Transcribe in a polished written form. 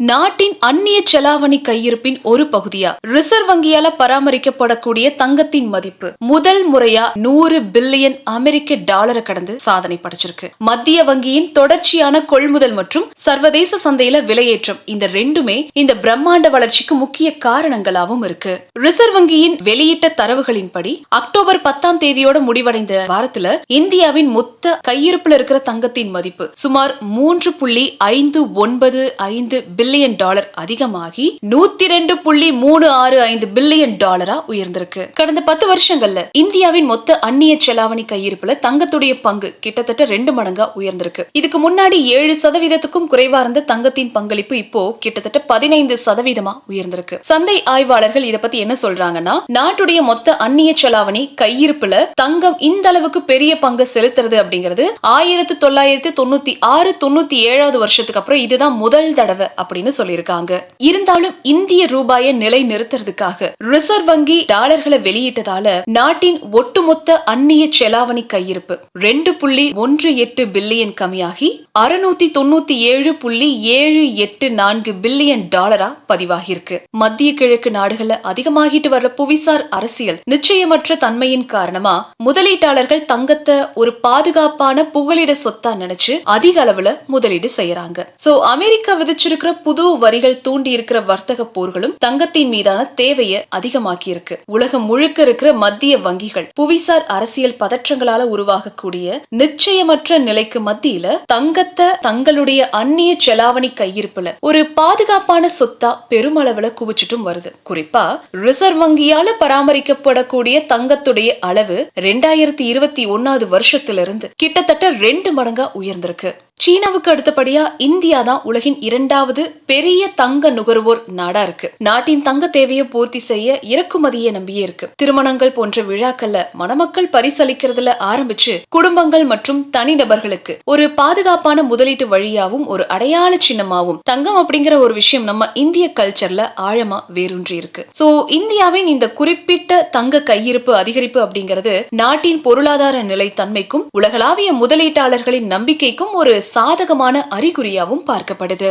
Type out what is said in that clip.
நாட்டின் அந்நிய செலாவணி கையிருப்பின் ஒரு பகுதியா ரிசர்வ் வங்கியால பராமரிக்கப்படக்கூடிய தங்கத்தின் மதிப்பு முதல் முறையா 100 பில்லியன் அமெரிக்க டாலரை கடந்து சாதனை படைச்சிருக்கு. மத்திய வங்கியின் தொடர்ச்சியான கொள்முதல் மற்றும் சர்வதேச சந்தையில விலையேற்றம் இந்த ரெண்டுமே இந்த பிரம்மாண்ட வளர்ச்சிக்கு முக்கிய காரணங்களாவும் இருக்கு. ரிசர்வ் வங்கியின் வெளியிட்ட தரவுகளின்படி அக்டோபர் 10ஆம் தேதியோட முடிவடைந்த வாரத்துல இந்தியாவின் மொத்த கையிருப்புல இருக்கிற தங்கத்தின் மதிப்பு சுமார் 3.595 பில்லியன் டாலர் அதிகமாகி 102.365 பில்லியன் டாலரா உயர்ந்திருக்கு. கடந்த 10 வருஷங்கள்ல இந்தியாவின் மொத்த அந்நிய செலாவணி கையிருப்புல தங்கத்துடைய பங்கு கிட்டத்தட்ட 2 மடங்கா உயர்ந்திருக்கு. இதுக்கு முன்னாடி 7% குறைவா இருந்த தங்கத்தின் பங்களிப்பு இப்போ கிட்டத்தட்ட 15% உயர்ந்திருக்கு. சந்தை ஆய்வாளர்கள் இத பத்தி என்ன சொல்றாங்கன்னா, நாட்டுடைய மொத்த அந்நிய செலாவணி கையிருப்புல தங்கம் இந்த அளவுக்கு பெரிய பங்கு செலுத்துறது அப்படிங்கிறது 1996-97 வருஷத்துக்கு அப்புறம் இதுதான் முதல் தடவை அப்படின்னு சொல்லியிருக்காங்க. இருந்தாலும் இந்திய ரூபாயை நிலை நிறுத்துறதுக்காக ரிசர்வ் வங்கி டாலர்களை வெளியிட்டதால நாட்டின் ஒட்டுமொத்த அந்நிய செலாவணி கையிருப்பு 2.18 பில்லியன் கம்மியாகி 697.784 பில்லியன் டாலரா பதிவாகியிருக்கு. மத்திய கிழக்கு நாடுகள்ல அதிகமாகிட்டு வர்ற புவிசார் அரசியல் நிச்சயமற்ற தன்மையின் காரணமா முதலீட்டாளர்கள் தங்கத்தை ஒரு பாதுகாப்பான புகலிட சொத்தா நினைச்சு அதிக அளவுல முதலீடு செய்யறாங்க. சோ அமெரிக்கா விதிச்சிருக்கிற புது வரிகள் தூண்டி இருக்கிற வர்த்தக போர்களும் தங்கத்தின் மீதான தேவையை அதிகமாக்கி இருக்கு. உலகம் முழுக்க இருக்கிற மத்திய வங்கிகள் புவிசார் அரசியல் பதற்றங்களால உருவாகக்கூடிய நிச்சயமற்ற நிலைக்கு மத்தியில தங்கத்தை தங்களுடைய அந்நிய செலாவணி கையிருப்புல ஒரு பாதுகாப்பான சொத்தா பெருமளவுல குவிச்சிட்டும் வருது. குறிப்பா ரிசர்வ் வங்கியால பராமரிக்கப்படக்கூடிய தங்கத்துடைய அளவு 2021 வருஷத்திலிருந்து கிட்டத்தட்ட 2 மடங்கா உயர்ந்திருக்கு. சீனாவுக்கு அடுத்தபடியா இந்தியா தான் உலகின் 2வது பெரிய தங்க நுகர்வோர் நாடா இருக்கு. நாட்டின் தங்க தேவையை பூர்த்தி செய்ய இறக்குமதியை நம்பியே இருக்கு. திருமணங்கள் போன்ற விழாக்கள்ல மணமக்கள் பரிசளிக்கிறதுல ஆரம்பிச்சு குடும்பங்கள் மற்றும் தனிநபர்களுக்கு ஒரு பாதுகாப்பான முதலீட்டு வழியாவும் ஒரு அடையாள சின்னமாவும் தங்கம் அப்படிங்கிற ஒரு விஷயம் நம்ம இந்திய கல்ச்சர்ல ஆழமா வேரூன்றி இருக்கு. சோ இந்தியாவின் இந்த குறிப்பிட்ட தங்க கையிருப்பு அதிகரிப்பு அப்படிங்கிறது நாட்டின் பொருளாதார நிலைத்தன்மைக்கும் உலகளாவிய முதலீட்டாளர்களின் நம்பிக்கைக்கும் ஒரு சாதகமான அறிகுறியாவும் பார்க்கப்படுது.